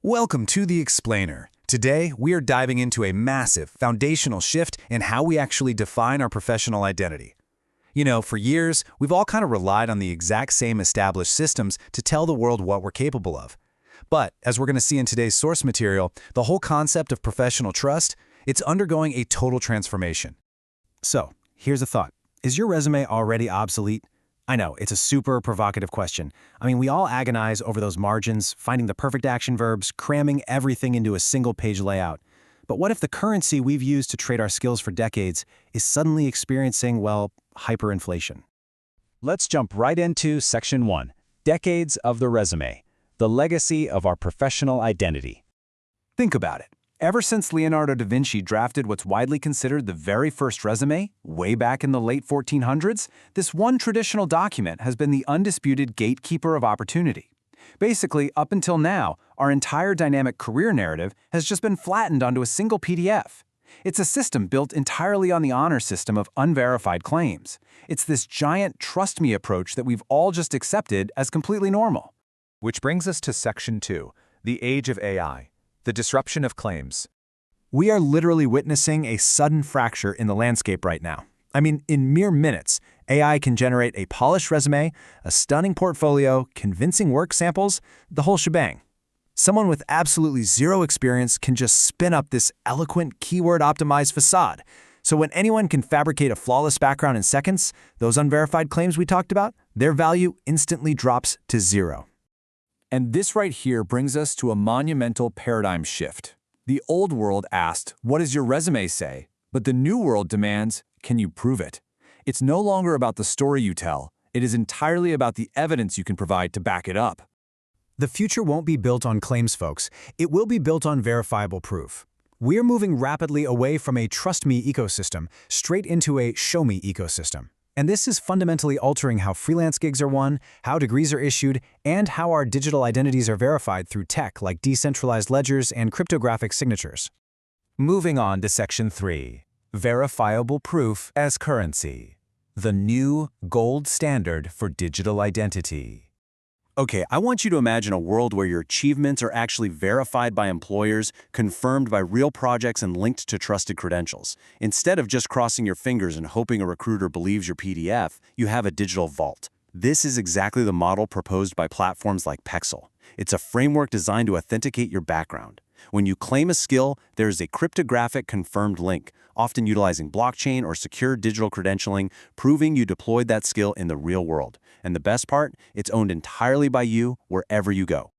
Welcome to The Explainer. Today, we are diving into a massive, foundational shift in how we actually define our professional identity. You know, for years, we've all kind of relied on the exact same established systems to tell the world what we're capable of. But, as we're going to see in today's source material, the whole concept of professional trust, it's undergoing a total transformation. So, here's a thought. Is your resume already obsolete? I know, it's a super provocative question. I mean, we all agonize over those margins, finding the perfect action verbs, cramming everything into a single-page layout. But what if the currency we've used to trade our skills for decades is suddenly experiencing, well, hyperinflation? Let's jump right into Section 1, Decades of the Resume, the legacy of our professional identity. Think about it. Ever since Leonardo da Vinci drafted what's widely considered the very first resume, way back in the late 1400s, this one traditional document has been the undisputed gatekeeper of opportunity. Basically, up until now, our entire dynamic career narrative has just been flattened onto a single PDF. It's a system built entirely on the honor system of unverified claims. It's this giant trust me approach that we've all just accepted as completely normal. Which brings us to Section 2, the age of AI. The disruption of claims. We are literally witnessing a sudden fracture in the landscape right now. I mean, in mere minutes, AI can generate a polished resume, a stunning portfolio, convincing work samples, the whole shebang. Someone with absolutely zero experience can just spin up this eloquent, keyword-optimized facade. So when anyone can fabricate a flawless background in seconds, those unverified claims we talked about, their value instantly drops to zero. And this right here brings us to a monumental paradigm shift. The old world asked, what does your resume say? But the new world demands, can you prove it? It's no longer about the story you tell. It is entirely about the evidence you can provide to back it up. The future won't be built on claims, folks. It will be built on verifiable proof. We're moving rapidly away from a trust me ecosystem straight into a show me ecosystem. And this is fundamentally altering how freelance gigs are won, how degrees are issued, and how our digital identities are verified through tech like decentralized ledgers and cryptographic signatures. Moving on to Section 3, verifiable proof as currency. The new gold standard for digital identity. Okay, I want you to imagine a world where your achievements are actually verified by employers, confirmed by real projects, and linked to trusted credentials. Instead of just crossing your fingers and hoping a recruiter believes your PDF, you have a digital vault. This is exactly the model proposed by platforms like Pexelle. It's a framework designed to authenticate your background. When you claim a skill, there is a cryptographic confirmed link, often utilizing blockchain or secure digital credentialing, proving you deployed that skill in the real world. And the best part, it's owned entirely by you wherever you go.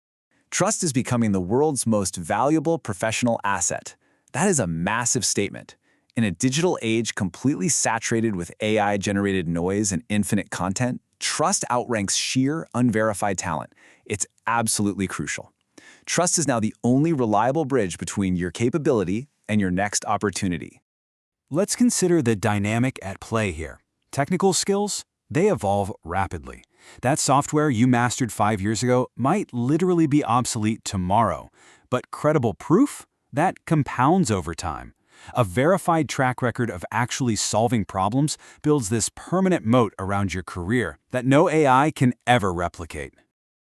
Trust is becoming the world's most valuable professional asset. That is a massive statement. In a digital age completely saturated with AI-generated noise and infinite content, trust outranks sheer, unverified talent. It's absolutely crucial. Trust is now the only reliable bridge between your capability and your next opportunity. Let's consider the dynamic at play here. Technical skills, they evolve rapidly. That software you mastered 5 years ago might literally be obsolete tomorrow. But credible proof? That compounds over time. A verified track record of actually solving problems builds this permanent moat around your career that no AI can ever replicate.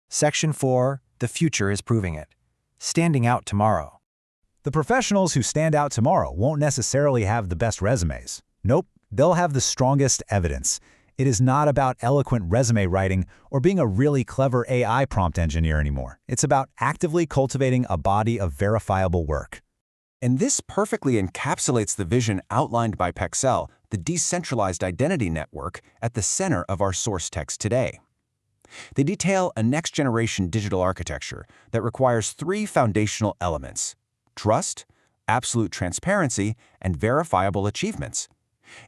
Section 4, the future is proving it. Standing out tomorrow. The professionals who stand out tomorrow won't necessarily have the best resumes. Nope, they'll have the strongest evidence. It is not about eloquent resume writing or being a really clever AI prompt engineer anymore. It's about actively cultivating a body of verifiable work. And this perfectly encapsulates the vision outlined by Pexelle, the decentralized identity network at the center of our source text today. They detail a next-generation digital architecture that requires 3 foundational elements: trust, absolute transparency, and verifiable achievements.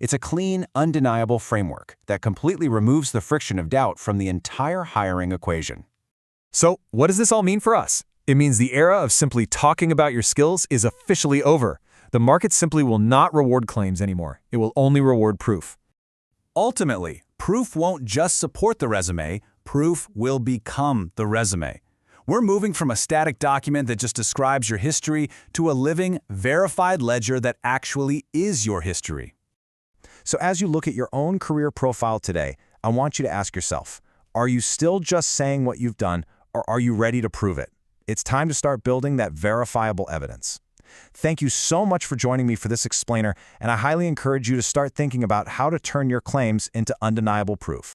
It's a clean, undeniable framework that completely removes the friction of doubt from the entire hiring equation. So, what does this all mean for us? It means the era of simply talking about your skills is officially over. The market simply will not reward claims anymore. It will only reward proof. Ultimately, proof won't just support the resume, proof will become the resume. We're moving from a static document that just describes your history to a living, verified ledger that actually is your history. So as you look at your own career profile today, I want you to ask yourself, are you still just saying what you've done, or are you ready to prove it? It's time to start building that verifiable evidence. Thank you so much for joining me for this explainer, and I highly encourage you to start thinking about how to turn your claims into undeniable proof.